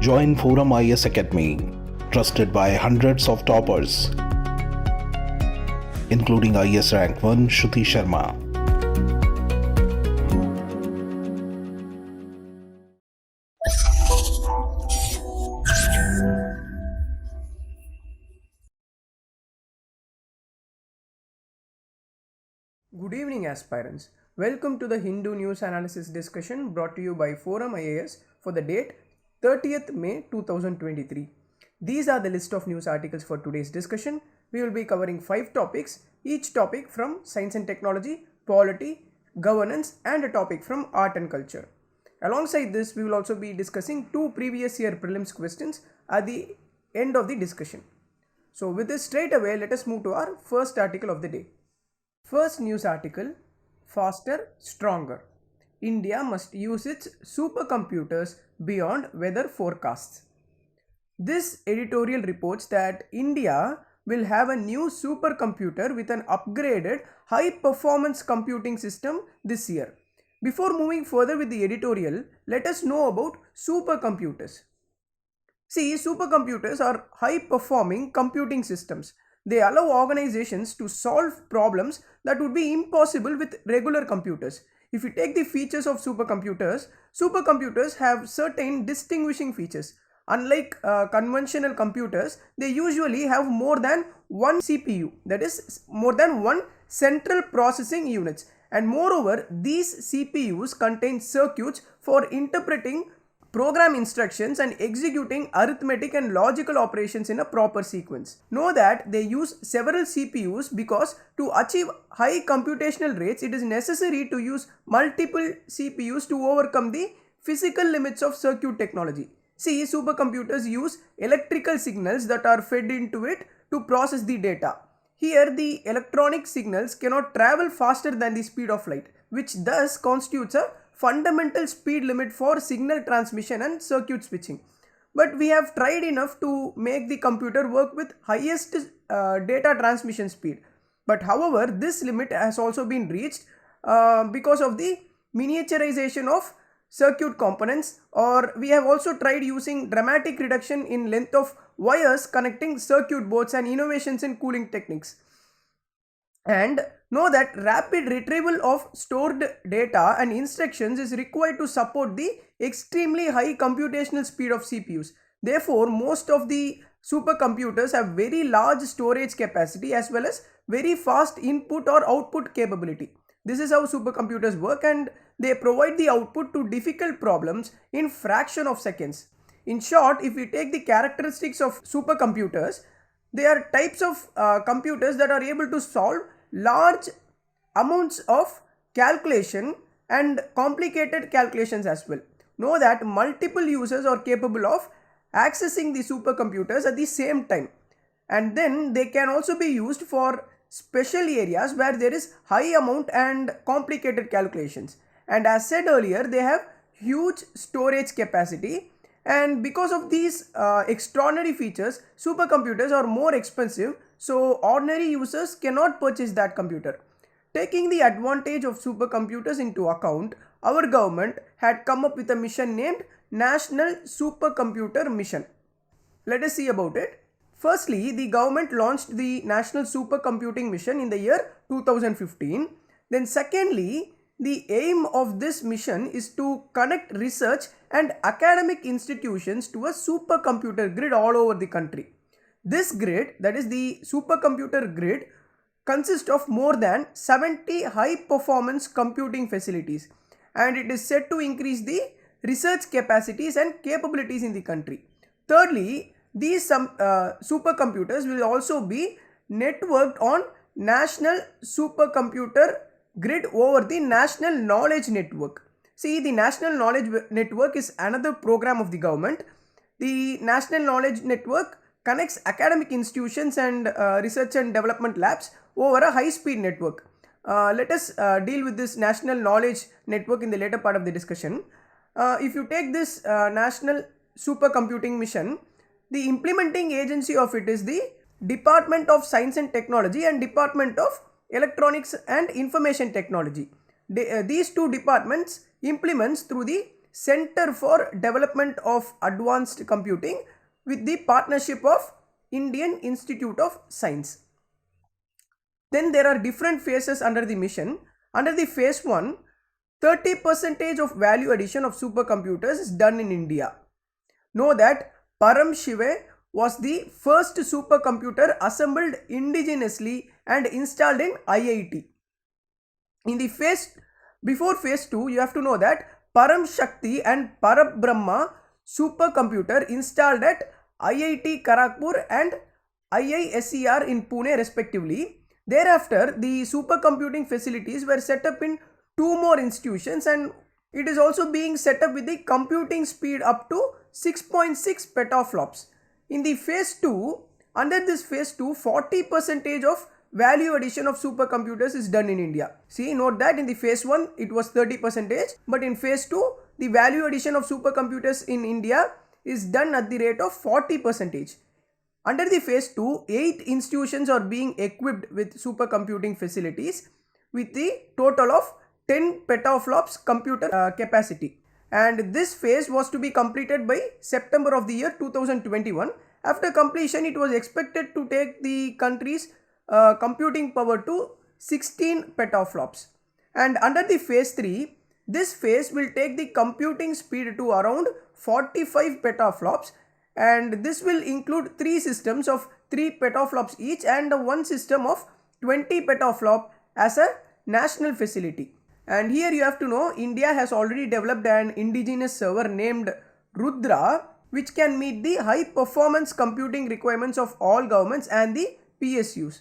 Join ForumIAS Academy, trusted by hundreds of toppers, including IAS Rank 1 Shruti Sharma. Good evening, aspirants. Welcome to the Hindu News Analysis discussion brought to you by ForumIAS for the date 30th May 2023. These are the list of news articles for today's discussion. We will be covering 5 topics, each topic from science and technology, polity, governance, and a topic from art and culture. Alongside this, we will also be discussing 2 previous year prelims questions at the end of the discussion. So with this straight away, let us move to our first article of the day. First news article, faster, stronger. India must use its supercomputers beyond weather forecasts. This editorial reports that India will have a new supercomputer with an upgraded high-performance computing system this year. Before moving further with the editorial, let us know about supercomputers. See, supercomputers are high-performing computing systems. They allow organizations to solve problems that would be impossible with regular computers. If you take the features of supercomputers, supercomputers have certain distinguishing features. Unlike conventional computers, they usually have more than one CPU, that is more than one central processing units. And moreover, these CPUs contain circuits for interpreting program instructions and executing arithmetic and logical operations in a proper sequence. Know that they use several CPUs because to achieve high computational rates, it is necessary to use multiple CPUs to overcome the physical limits of circuit technology. See, supercomputers use electrical signals that are fed into it to process the data. Here, the electronic signals cannot travel faster than the speed of light, which thus constitutes a fundamental speed limit for signal transmission and circuit switching. But we have tried enough to make the computer work with highest data transmission speed. But however, this limit has also been reached because of the miniaturization of circuit components, or we have also tried using dramatic reduction in length of wires connecting circuit boards and innovations in cooling techniques. And know that rapid retrieval of stored data and instructions is required to support the extremely high computational speed of CPUs. Therefore, most of the supercomputers have very large storage capacity as well as very fast input or output capability. This is how supercomputers work, and they provide the output to difficult problems in fraction of seconds. In short, if we take the characteristics of supercomputers, they are types of computers that are able to solve large amounts of calculation and complicated calculations as well. Know that multiple users are capable of accessing the supercomputers at the same time, and then they can also be used for special areas where there is high amount and complicated calculations. And as said earlier, they have huge storage capacity. And because of these extraordinary features, supercomputers are more expensive, so ordinary users cannot purchase that computer. Taking the advantage of supercomputers into account, our government had come up with a mission named National Supercomputer Mission. Let us see about it. Firstly, the government launched the National Supercomputing Mission in the year 2015. Then secondly, the aim of this mission is to connect research and academic institutions to a supercomputer grid all over the country. This grid, that is the supercomputer grid, consists of more than 70 high-performance computing facilities, and it is set to increase the research capacities and capabilities in the country. Thirdly, these supercomputers will also be networked on National Supercomputer Grid over the National Knowledge Network. See, the National Knowledge Network is another program of the government. The National Knowledge Network connects academic institutions and research and development labs over a high-speed network. Let us deal with this National Knowledge Network in the later part of the discussion. If you take this National Supercomputing Mission, the implementing agency of it is the Department of Science and Technology and Department of Electronics and Information Technology. These two departments implements through the Center for Development of Advanced Computing with the partnership of Indian Institute of Science. Then there are different phases under the mission. Under the phase 1, 30% of value addition of supercomputers is done in India. Know that Param Shive was the first supercomputer assembled indigenously and installed in IIT. In the before phase 2, you have to know that Param Shakti and Parabrahma supercomputer installed at IIT Kharagpur and IISER in Pune respectively. Thereafter, the supercomputing facilities were set up in 2 more institutions, and it is also being set up with the computing speed up to 6.6 petaflops. In the phase 2, under this phase 2, 40% of value addition of supercomputers is done in India. See, note that in the phase 1 it was 30%, but in phase 2 the value addition of supercomputers in India is done at the rate of 40%. Under the phase 2, 8 institutions are being equipped with supercomputing facilities with the total of 10 petaflops computer capacity. And this phase was to be completed by September of the year 2021. After completion, it was expected to take the country's computing power to 16 petaflops. And under the phase 3, this phase will take the computing speed to around 45 petaflops, and this will include 3 systems of 3 petaflops each and 1 system of 20 petaflop as a national facility. And here you have to know, India has already developed an indigenous server named Rudra, which can meet the high performance computing requirements of all governments and the PSUs.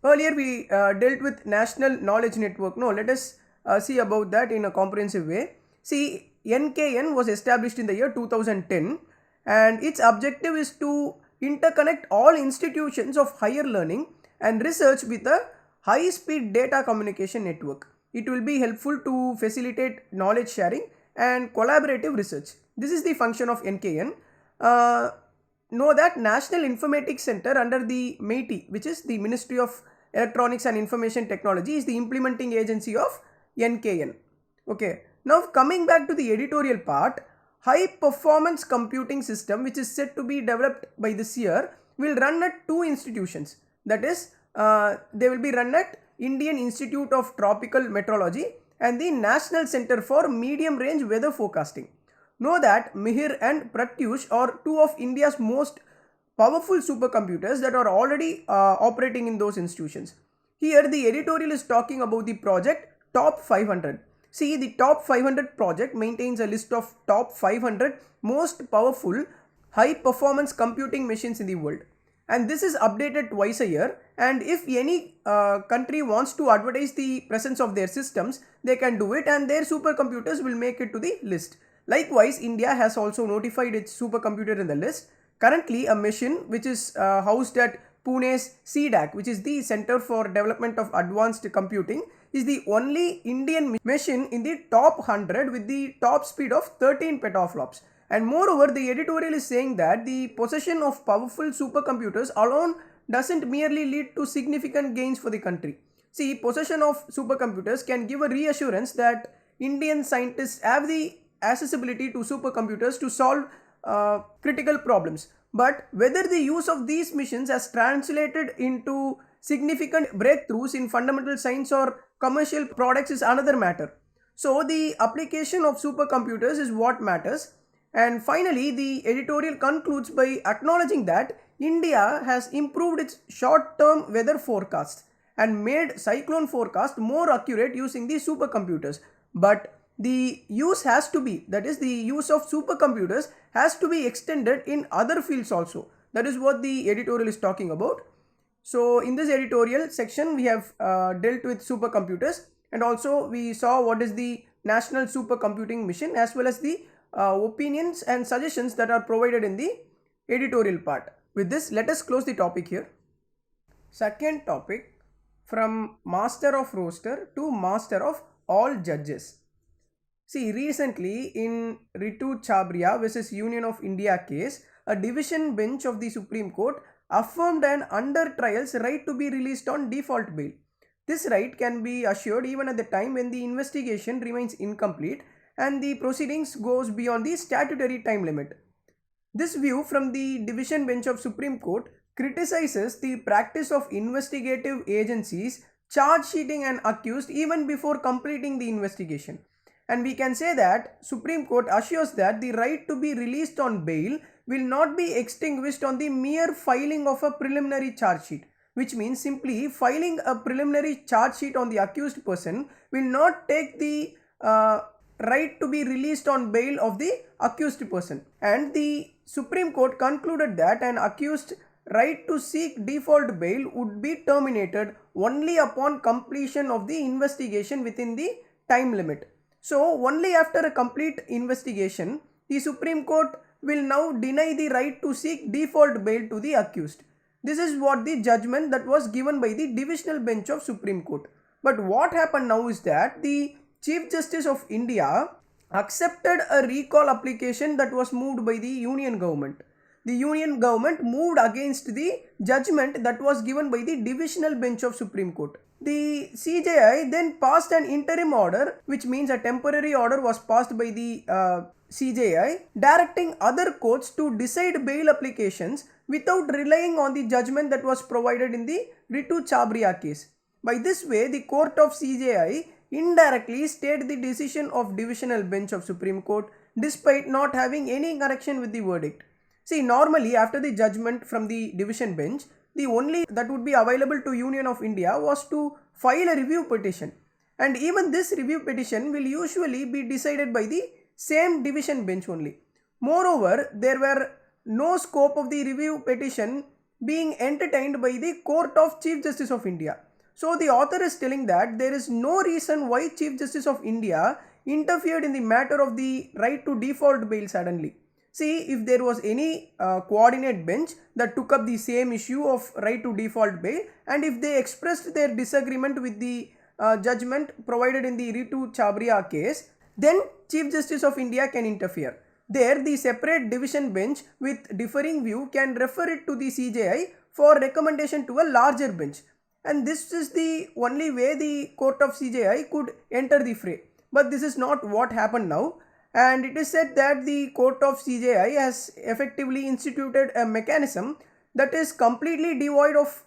Earlier we dealt with National Knowledge Network. Now let us see about that in a comprehensive way. See, NKN was established in the year 2010, and its objective is to interconnect all institutions of higher learning and research with a high speed data communication network. It will be helpful to facilitate knowledge sharing and collaborative research. This is the function of NKN. Know that National Informatics Center under the MeitY, which is the Ministry of Electronics and Information Technology, is the implementing agency of NKN. Okay. Now coming back to the editorial part, high performance computing system which is set to be developed by this year will run at 2 institutions. That is, they will be run at Indian Institute of Tropical Meteorology and the National Center for Medium Range Weather Forecasting. Know that Mihir and Pratyush are 2 of India's most powerful supercomputers that are already operating in those institutions. Here the editorial is talking about the project Top 500. See, the Top 500 project maintains a list of top 500 most powerful high performance computing machines in the world. And this is updated twice a year, and if any country wants to advertise the presence of their systems, they can do it and their supercomputers will make it to the list. Likewise, India has also notified its supercomputer in the list. Currently, a machine which is housed at Pune's CAG, which is the Center for Development of Advanced Computing, is the only Indian machine in the top 100 with the top speed of 13 petaflops. And moreover, the editorial is saying that the possession of powerful supercomputers alone doesn't merely lead to significant gains for the country. See, possession of supercomputers can give a reassurance that Indian scientists have the accessibility to supercomputers to solve critical problems. But whether the use of these machines has translated into significant breakthroughs in fundamental science or commercial products is another matter. So the application of supercomputers is what matters. And finally, the editorial concludes by acknowledging that India has improved its short-term weather forecast and made cyclone forecast more accurate using the supercomputers. But the use has to be, that is, the use of supercomputers has to be extended in other fields also. That is what the editorial is talking about. So in this editorial section, we have dealt with supercomputers, and also we saw what is the National Supercomputing Mission as well as the opinions and suggestions that are provided in the editorial part. With this, let us close the topic here. Second topic, from Master of Roaster to Master of All Judges. See, recently in Ritu Chabria vs Union of India case, a division bench of the Supreme Court affirmed an under trial's right to be released on default bail. This right can be assured even at the time when the investigation remains incomplete and the proceedings goes beyond the statutory time limit. This view from the division bench of Supreme Court criticizes the practice of investigative agencies charge sheeting an accused even before completing the investigation. And we can say that Supreme Court assures that the right to be released on bail will not be extinguished on the mere filing of a preliminary charge sheet, which means simply filing a preliminary charge sheet on the accused person will not take the right to be released on bail of the accused person. And the Supreme Court concluded that an accused right to seek default bail would be terminated only upon completion of the investigation within the time limit. So only after a complete investigation, the Supreme Court will now deny the right to seek default bail to the accused. This is what the judgment that was given by the divisional bench of Supreme Court. But what happened now is that the Chief Justice of India accepted a recall application that was moved by the Union government. The Union government moved against the judgment that was given by the divisional bench of Supreme Court. The CJI then passed an interim order, which means a temporary order was passed by the CJI, directing other courts to decide bail applications without relying on the judgment that was provided in the Ritu Chabria case. By this way, the court of CJI indirectly stayed the decision of divisional bench of Supreme Court despite not having any connection with the verdict. See, normally after the judgment from the division bench, the only that would be available to Union of India was to file a review petition, and even this review petition will usually be decided by the same division bench only. Moreover, there were no scope of the review petition being entertained by the Court of Chief Justice of India. So the author is telling that there is no reason why Chief Justice of India interfered in the matter of the right to default bail suddenly. See, if there was any coordinate bench that took up the same issue of right to default bail, and if they expressed their disagreement with the judgment provided in the Ritu Chabria case, then Chief Justice of India can interfere. There, the separate division bench with differing view can refer it to the CJI for recommendation to a larger bench. And this is the only way the court of CJI could enter the fray. But this is not what happened now. And it is said that the court of CJI has effectively instituted a mechanism that is completely devoid of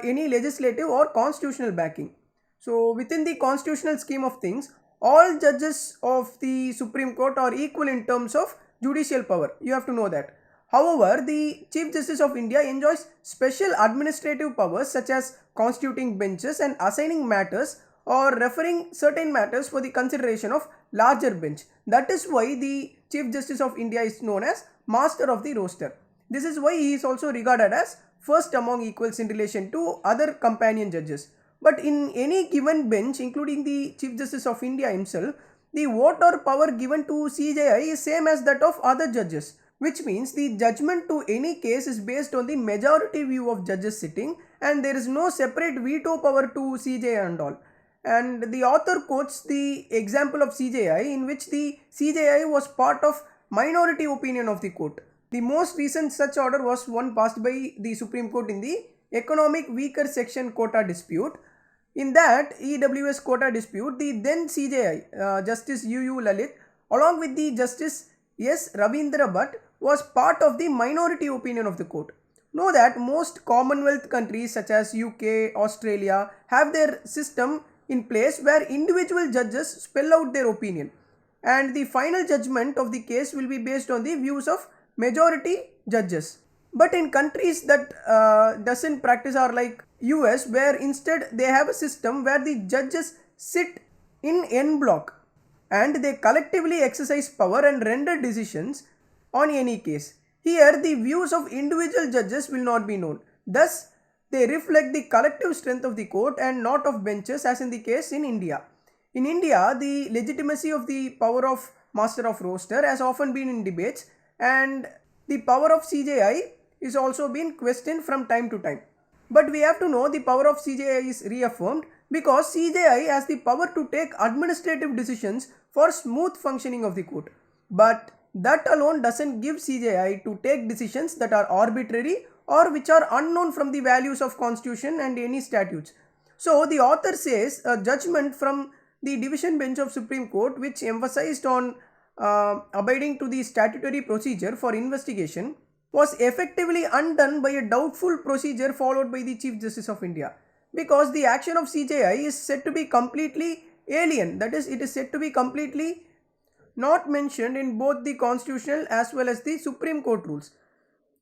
any legislative or constitutional backing. So within the constitutional scheme of things, all judges of the Supreme Court are equal in terms of judicial power. You have to know that. However, the Chief Justice of India enjoys special administrative powers such as constituting benches and assigning matters or referring certain matters for the consideration of larger bench. That is why the Chief Justice of India is known as Master of the Roster. This is why he is also regarded as first among equals in relation to other companion judges. But in any given bench, including the Chief Justice of India himself, the vote or power given to CJI is same as that of other judges, which means the judgment to any case is based on the majority view of judges sitting, and there is no separate veto power to CJI and all. And the author quotes the example of CJI in which the CJI was part of minority opinion of the court. The most recent such order was one passed by the Supreme Court in the economic weaker section quota dispute. In that EWS quota dispute, the then CJI, Justice UU Lalit, along with the Justice S. Ravindra Bhatt, was part of the minority opinion of the court. Know that most Commonwealth countries such as UK, Australia have their system in place where individual judges spell out their opinion, and the final judgment of the case will be based on the views of majority judges. But in countries that doesn't practice are like US, where instead they have a system where the judges sit in en bloc and they collectively exercise power and render decisions on any case. Here the views of individual judges will not be known. Thus they reflect the collective strength of the court and not of benches, as in the case in India. In India, the legitimacy of the power of Master of Roster has often been in debates, and the power of CJI is also been questioned from time to time. But we have to know the power of CJI is reaffirmed because CJI has the power to take administrative decisions for smooth functioning of the court. But that alone doesn't give CJI to take decisions that are arbitrary or which are unknown from the values of constitution and any statutes. So the author says a judgment from the division bench of Supreme Court, which emphasized on abiding to the statutory procedure for investigation, was effectively undone by a doubtful procedure followed by the Chief Justice of India, because the action of CJI is said to be completely alien, that is, it is said to be completely not mentioned in both the constitutional as well as the Supreme Court rules.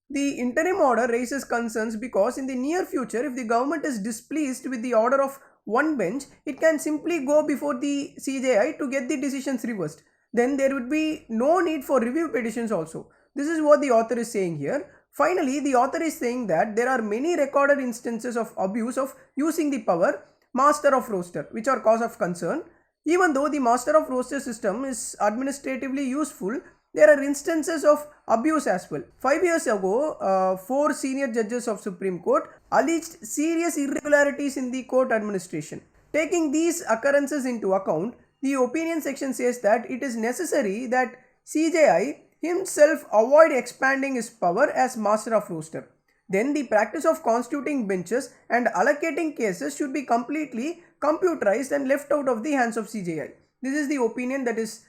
The interim order raises concerns because in the near future, if the government is displeased with the order of one bench, it can simply go before the CJI to get the decisions reversed. Then there would be no need for review petitions also. This is what the author is saying here. Finally, the author is saying that there are many recorded instances of abuse of using the power master of roster, which are cause of concern. Even though the master of roster system is administratively useful, there are instances of abuse as well. 5 years ago, 4 senior judges of Supreme Court alleged serious irregularities in the court administration. Taking these occurrences into account, the opinion section says that it is necessary that CJI himself avoid expanding his power as master of roster. Then the practice of constituting benches and allocating cases should be completely computerized and left out of the hands of CJI. This is the opinion that is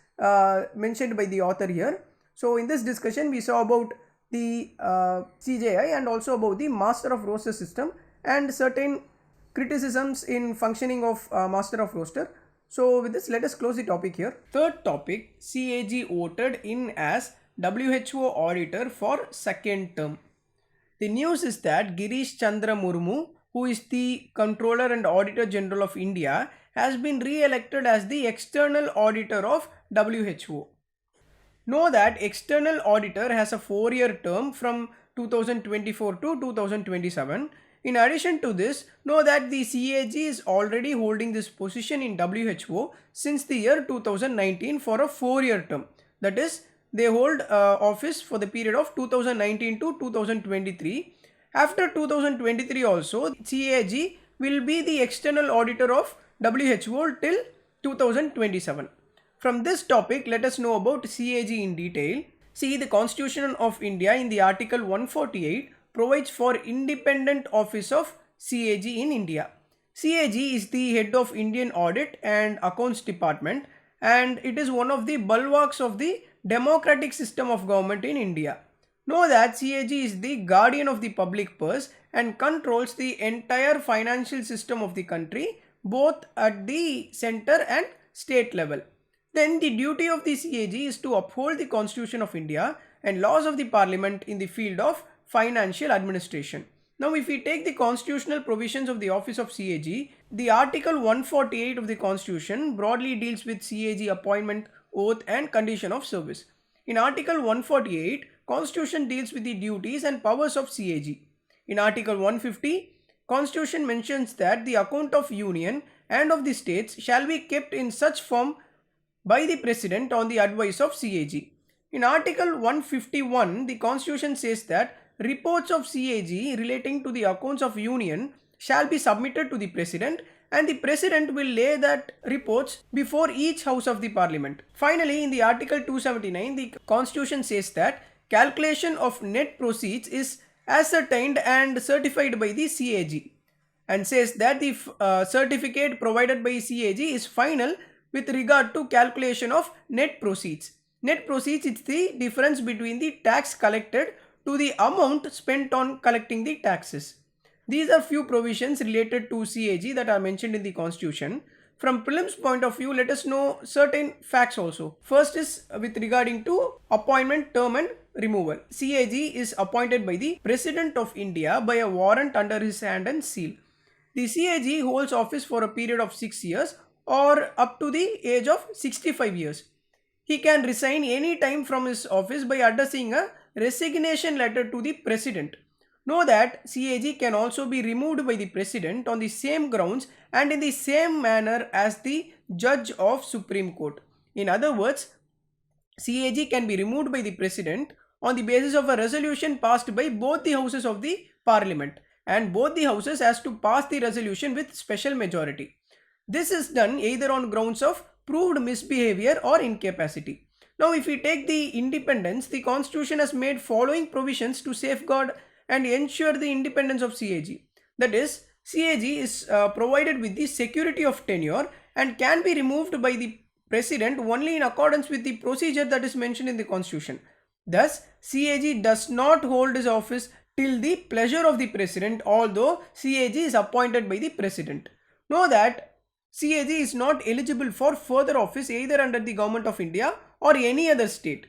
mentioned by the author here. So in this discussion we saw about the CJI and also about the master of roster system and certain criticisms in functioning of master of roster. So with this, let us close the topic here. Third topic, CAG voted in as WHO auditor for second term. The news is that Girish Chandra Murmu, who is the Controller and Auditor General of India, has been re-elected as the external auditor of WHO. Know that external auditor has a 4-year term from 2024 to 2027. In addition to this, know that the CAG is already holding this position in WHO since the year 2019 for a 4-year term. That is, they hold office for the period of 2019 to 2023. After 2023 also, CAG will be the external auditor of WHO till 2027. From this topic, let us know about CAG in detail. See, the Constitution of India in the Article 148 provides for independent office of CAG in India. CAG is the head of Indian Audit and Accounts Department, and it is one of the bulwarks of the democratic system of government in India. Know that CAG is the guardian of the public purse and controls the entire financial system of the country, both at the center and state level. Then the duty of the CAG is to uphold the Constitution of India and laws of the Parliament in the field of financial administration. Now, if we take the constitutional provisions of the office of CAG, the Article 148 of the Constitution broadly deals with CAG appointment, oath and condition of service. In Article 148, Constitution deals with the duties and powers of CAG. In Article 150, Constitution mentions that the account of Union and of the states shall be kept in such form by the President on the advice of CAG. In Article 151, the Constitution says that reports of CAG relating to the accounts of Union shall be submitted to the President, and the President will lay that reports before each House of the Parliament. Finally, in the Article 279, the Constitution says that calculation of net proceeds is ascertained and certified by the CAG, and says that the certificate provided by CAG is final with regard to calculation of net proceeds. Net proceeds is the difference between the tax collected to the amount spent on collecting the taxes. These are few provisions related to CAG that are mentioned in the Constitution. From prelims point of view, let us know certain facts also. First is with regarding to appointment, term and removal. CAG is appointed by the President of India by a warrant under his hand and seal. The CAG holds office for a period of 6 years or up to the age of 65 years. He can resign any time from his office by addressing a resignation letter to the President. Know that CAG can also be removed by the President on the same grounds and in the same manner as the Judge of Supreme Court. In other words, CAG can be removed by the President on the basis of a resolution passed by both the houses of the Parliament, and both the houses has to pass the resolution with special majority. This is done either on grounds of proved misbehavior or incapacity. Now, if we take the independence, the Constitution has made following provisions to safeguard and ensure the independence of CAG. That is, CAG is provided with the security of tenure and can be removed by the president only in accordance with the procedure that is mentioned in the constitution. Thus, CAG does not hold his office till the pleasure of the president, although CAG is appointed by the president. Know that CAG is not eligible for further office either under the government of India or any other state.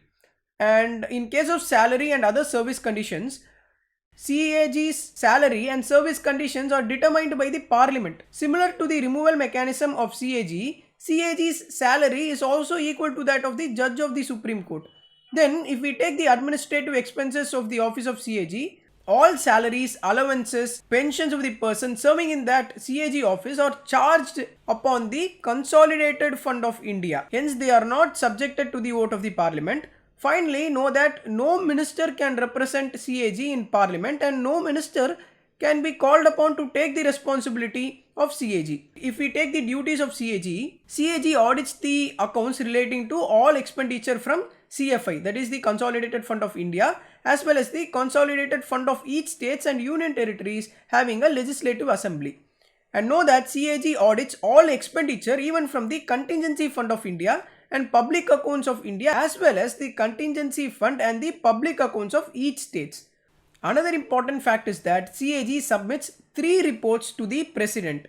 And in case of salary and other service conditions, CAG's salary and service conditions are determined by the parliament. Similar to the removal mechanism of CAG, CAG's salary is also equal to that of the judge of the Supreme Court. Then, if we take the administrative expenses of the office of CAG, all salaries, allowances, pensions of the person serving in that CAG office are charged upon the Consolidated Fund of India. Hence, they are not subjected to the vote of the parliament. Finally, know that no minister can represent CAG in parliament and no minister can be called upon to take the responsibility of CAG. If we take the duties of CAG audits the accounts relating to all expenditure from CFI, that is the Consolidated Fund of India, as well as the Consolidated Fund of each states and union territories having a legislative assembly. And know that CAG audits all expenditure even from the Contingency Fund of India and Public Accounts of India, as well as the Contingency Fund and the Public Accounts of each states. Another important fact is that CAG submits 3 reports to the President.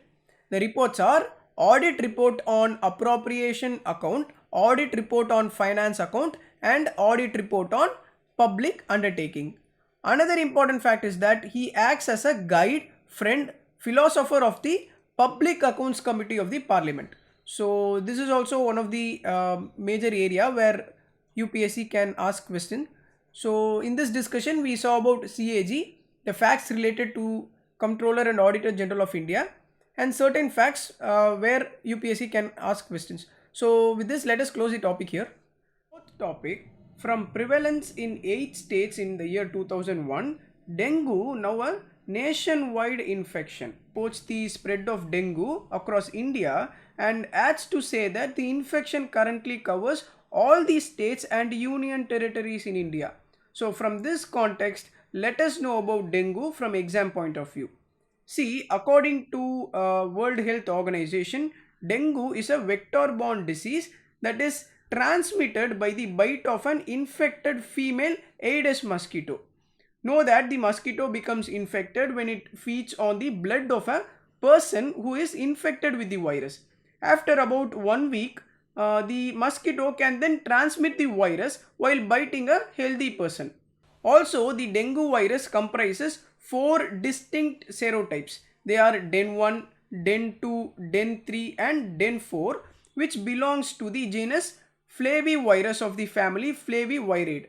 The reports are Audit Report on Appropriation Account, Audit Report on Finance Account, and Audit Report on Public Undertaking. Another important fact is that he acts as a guide, friend, philosopher of the Public Accounts Committee of the Parliament. So this is also one of the major area where UPSC can ask question. So in this discussion we saw about CAG, the facts related to Comptroller and Auditor General of India, and certain facts where UPSC can ask questions. So with this, let us close the topic here. Fourth topic, from prevalence in 8 states in the year 2001, dengue, now a nationwide infection, reports the spread of dengue across India and adds to say that the infection currently covers all the states and union territories in India. So from this context, let us know about dengue from exam point of view. See, according to World Health Organization, dengue is a vector-borne disease that is transmitted by the bite of an infected female Aedes mosquito. Know that the mosquito becomes infected when it feeds on the blood of a person who is infected with the virus. After about 1 week, the mosquito can then transmit the virus while biting a healthy person. Also, the dengue virus comprises 4 distinct serotypes. They are Den1, Den2, Den3 and Den4, which belongs to the genus Flavivirus of the family Flaviviridae.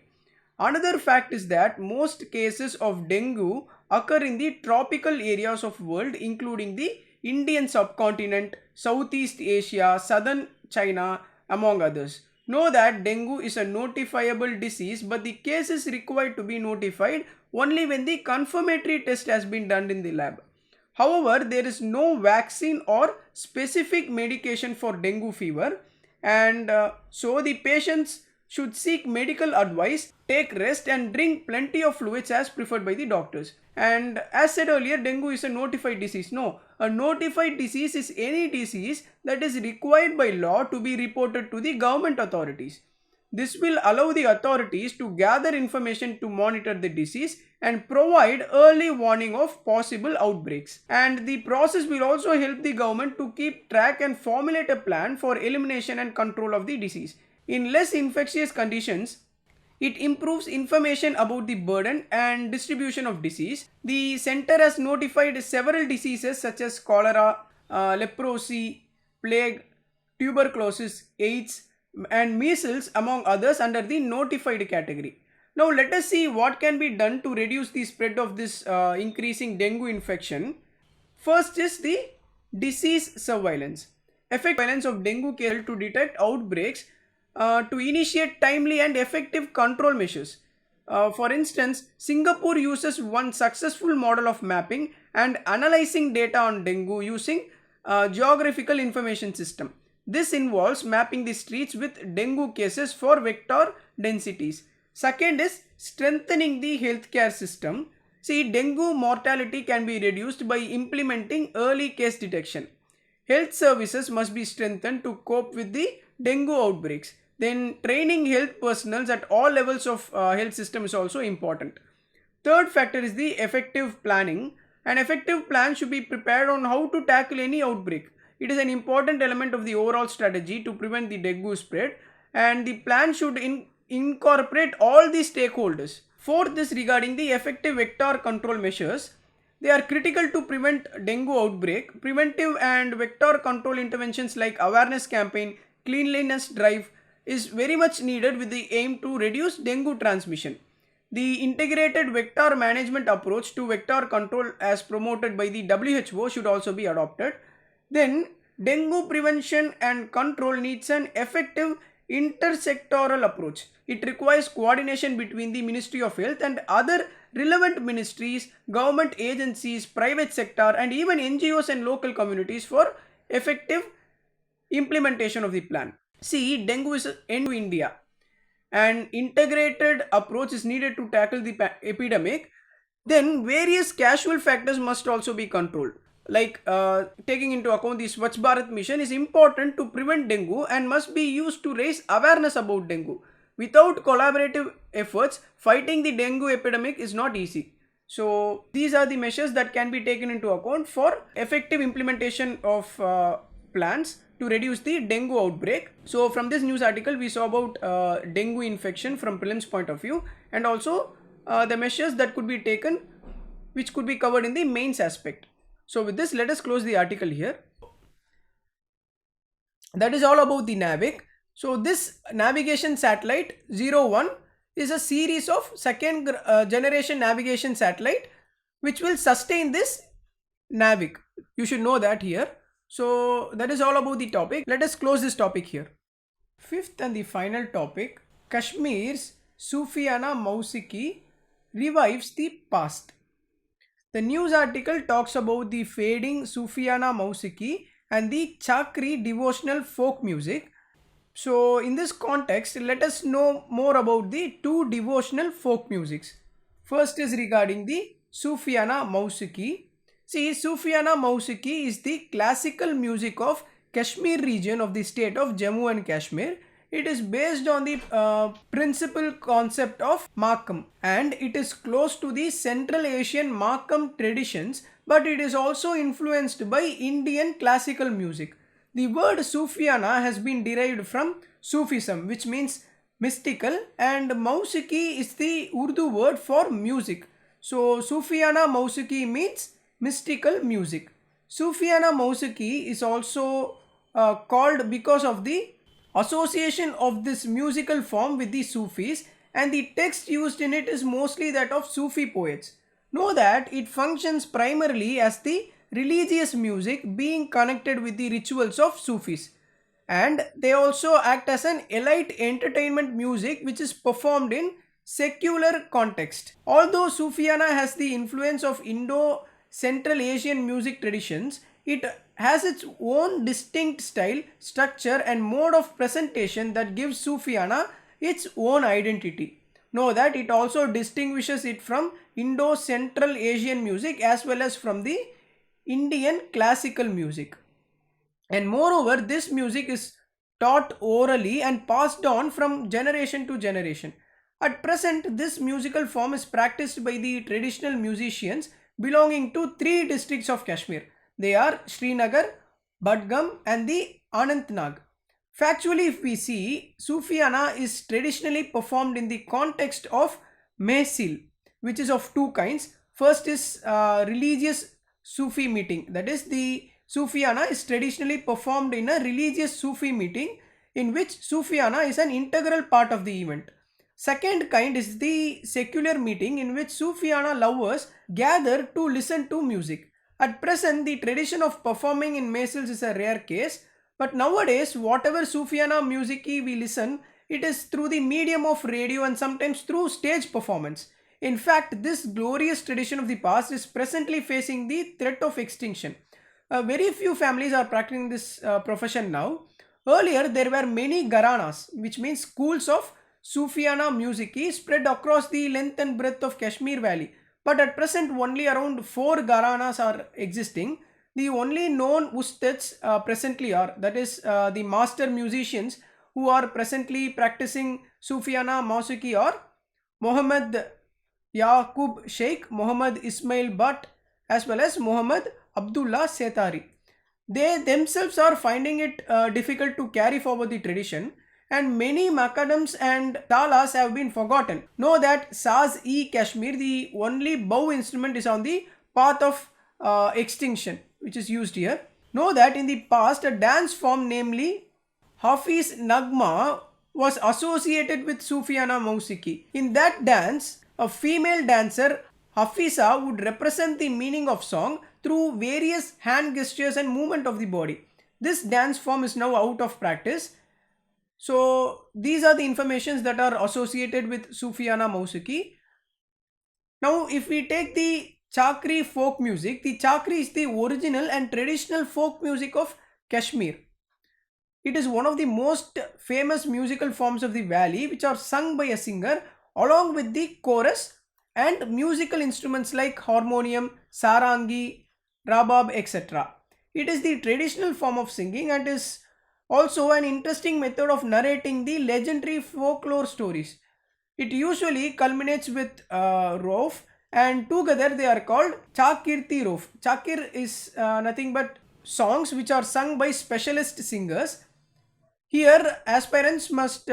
Another fact is that most cases of dengue occur in the tropical areas of world, including the Indian subcontinent, Southeast Asia, southern China, among others. Know that dengue is a notifiable disease, but the case is required to be notified only when the confirmatory test has been done in the lab. However, there is no vaccine or specific medication for dengue fever, and so the patients should seek medical advice, take rest and drink plenty of fluids as preferred by the doctors. And as said earlier, dengue is a notified disease. No, a notified disease is any disease that is required by law to be reported to the government authorities. This will allow the authorities to gather information to monitor the disease and provide early warning of possible outbreaks. And the process will also help the government to keep track and formulate a plan for elimination and control of the disease. In less infectious conditions, it improves information about the burden and distribution of disease. The center has notified several diseases such as cholera, leprosy, plague, tuberculosis, AIDS and measles among others under the notified category. Now let us see what can be done to reduce the spread of this increasing dengue infection. First is the disease surveillance. Effective surveillance of dengue cases to detect outbreaks to initiate timely and effective control measures. For instance, Singapore uses one successful model of mapping and analyzing data on dengue using geographical information system. This involves mapping the streets with dengue cases for vector densities. Second is strengthening the healthcare system. See, dengue mortality can be reduced by implementing early case detection. Health services must be strengthened to cope with the dengue outbreaks. Then training health personnel at all levels of health system is also important. Third factor is the effective planning. An effective plan should be prepared on how to tackle any outbreak. It is an important element of the overall strategy to prevent the dengue spread, and the plan should incorporate all the stakeholders. Fourth is regarding the effective vector control measures. They are critical to prevent dengue outbreak. Preventive and vector control interventions like awareness campaign, cleanliness drive is very much needed with the aim to reduce dengue transmission. The integrated vector management approach to vector control as promoted by the WHO should also be adopted. Then dengue prevention and control needs an effective intersectoral approach. It requires coordination between the Ministry of Health and other relevant ministries, government agencies, private sector, and even NGOs and local communities for effective implementation of the plan. See, dengue is in India. An integrated approach is needed to tackle the epidemic. Then various casual factors must also be controlled. Like taking into account the Swachh Bharat mission is important to prevent dengue and must be used to raise awareness about dengue. Without collaborative efforts, fighting the dengue epidemic is not easy. So these are the measures that can be taken into account for effective implementation of plans to reduce the dengue outbreak. So from this news article we saw about dengue infection from prelims point of view, and also the measures that could be taken which could be covered in the mains aspect. So with this, let us close the article here. That is all about the NAVIC. So this navigation satellite 01 is a series of second generation navigation satellite which will sustain this NAVIC. You should know that here. So that is all about the topic. Let us close this topic here. Fifth and the final topic, Kashmirs Sufiana Mausiki revives the past. The news article talks about the fading Sufiana Mausiki and the Chakri devotional folk music. So in this context, let us know more about the two devotional folk musics. First is regarding the Sufiana Mausiki. See, Sufiana Mausiki is the classical music of Kashmir region of the state of Jammu and Kashmir. It is based on the principal concept of Makam, and it is close to the Central Asian Makam traditions, but it is also influenced by Indian classical music. The word Sufiana has been derived from Sufism, which means mystical, and Mausiki is the Urdu word for music. So Sufiana Mausiki means mystical music. Sufiana Mausiki is also called because of the association of this musical form with the Sufis, and the text used in it is mostly that of Sufi poets. Know that it functions primarily as the religious music being connected with the rituals of Sufis, and they also act as an elite entertainment music which is performed in secular context. Although Sufiana has the influence of Indo-Central Asian music traditions, it has its own distinct style, structure and mode of presentation that gives Sufiana its own identity. Know that it also distinguishes it from Indo-Central Asian music as well as from the Indian classical music. And moreover, this music is taught orally and passed on from generation to generation. At present, this musical form is practiced by the traditional musicians belonging to three districts of Kashmir. They are Srinagar, Budgam and the Anantnag. Factually, if we see, Sufiana is traditionally performed in the context of Mehsil, which is of two kinds. First is religious Sufi meeting. That is, the Sufiana is traditionally performed in a religious Sufi meeting in which Sufiana is an integral part of the event. Second kind is the secular meeting in which Sufiana lovers gather to listen to music. At present, the tradition of performing in Mehsils is a rare case, but nowadays whatever Sufiana music we listen, it is through the medium of radio and sometimes through stage performance. In fact, this glorious tradition of the past is presently facing the threat of extinction. Very few families are practicing this profession now. Earlier, there were many gharanas, which means schools of Sufiana music spread across the length and breadth of Kashmir Valley. But at present, only around 4 gharanas are existing. The only known ustads presently are, that is the master musicians who are presently practicing Sufiana Mausuki are Muhammad Yaqub Sheikh, Muhammad Ismail Butt, as well as Muhammad Abdullah Setari. They themselves are finding it difficult to carry forward the tradition, and many makadams and talas have been forgotten. Know that Saz-e-Kashmir, the only bow instrument, is on the path of extinction, which is used here. Know that in the past, a dance form, namely Hafiz Nagma, was associated with Sufiana Mausiki. In that dance, a female dancer, Hafiza, would represent the meaning of song through various hand gestures and movement of the body. This dance form is now out of practice. So these are the informations that are associated with Sufiana Mausuki. Now if we take the Chakri folk music, the Chakri is the original and traditional folk music of Kashmir. It is one of the most famous musical forms of the valley, which are sung by a singer along with the chorus and musical instruments like harmonium, sarangi, rabab, etc. It is the traditional form of singing and is also an interesting method of narrating the legendary folklore stories. It usually culminates with Rof, and together they are called Chakirti Rof. Chakir is nothing but songs which are sung by specialist singers. Here aspirants must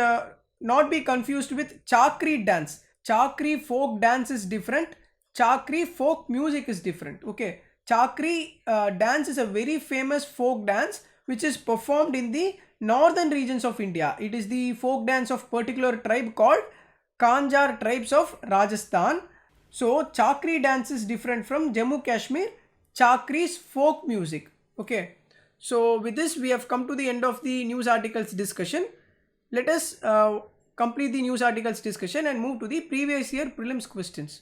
not be confused with Chakri dance. Chakri folk dance is different. Chakri folk music is different. Okay. Chakri dance is a very famous folk dance which is performed in the northern regions of India. It is the folk dance of particular tribe called Kanjar tribes of Rajasthan. So Chakri dance is different from Jammu Kashmir Chakri's folk music. Okay. So with this we have come to the end of the news articles discussion. Let us complete the news articles discussion and move to the previous year prelims questions.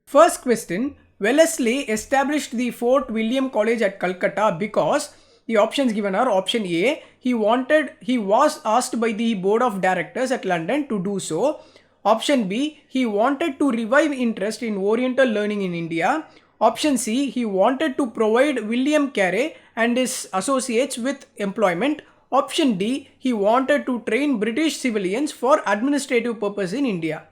First question: Wellesley established the Fort William College at Calcutta because the options given are: option A, he was asked by the board of directors at London to do so; option B, he wanted to revive interest in Oriental learning in India; option C, he wanted to provide William Carey and his associates with employment; option D, he wanted to train British civilians for administrative purpose in India.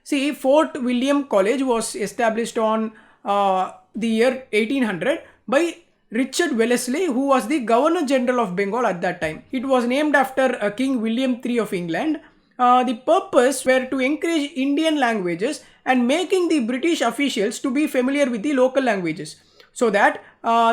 See, Fort William College was established on the year 1800 by Richard Wellesley, who was the Governor General of Bengal at that time. It was named after King William III of England. The purpose were to encourage Indian languages and making the British officials to be familiar with the local languages, so that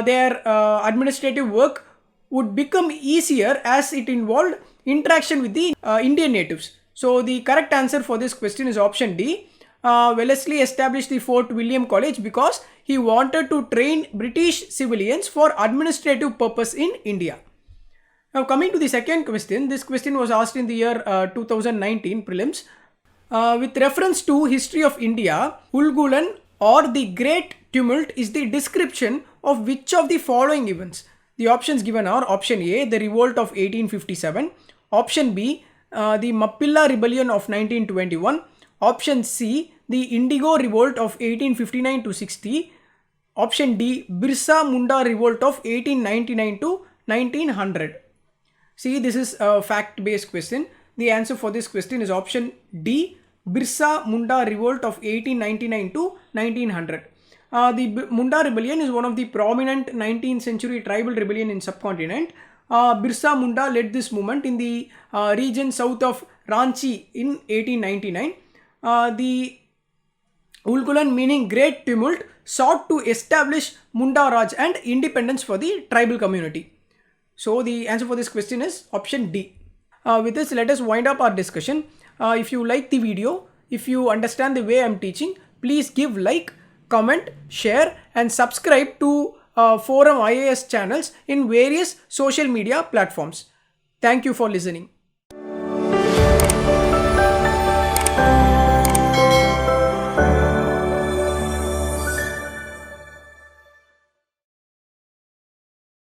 their administrative work would become easier as it involved interaction with the Indian natives. So the correct answer for this question is option D. Wellesley established the Fort William College because he wanted to train British civilians for administrative purpose in India. Now coming to the second question, this question was asked in the year 2019 prelims. With reference to history of India, Ulgulan or the Great Tumult is the description of which of the following events? The options given are: option A, the revolt of 1857; option B, the Mappilla rebellion of 1921; option C, the Indigo revolt of 1859 to 60; option D, Birsa Munda revolt of 1899 to 1900. See, this is a fact-based question. The answer for this question is option D, Birsa Munda revolt of 1899 to 1900. The Munda rebellion is one of the prominent 19th century tribal rebellion in subcontinent. Birsa Munda led this movement in the region south of Ranchi in 1899. The Ulgulan, meaning Great Tumult, sought to establish Munda Raj and independence for the tribal community. So the answer for this question is option D. With this, let us wind up our discussion. If you like the video, if you understand the way I am teaching, please give like, comment, share and subscribe to ForumIAS channels in various social media platforms. Thank you for listening.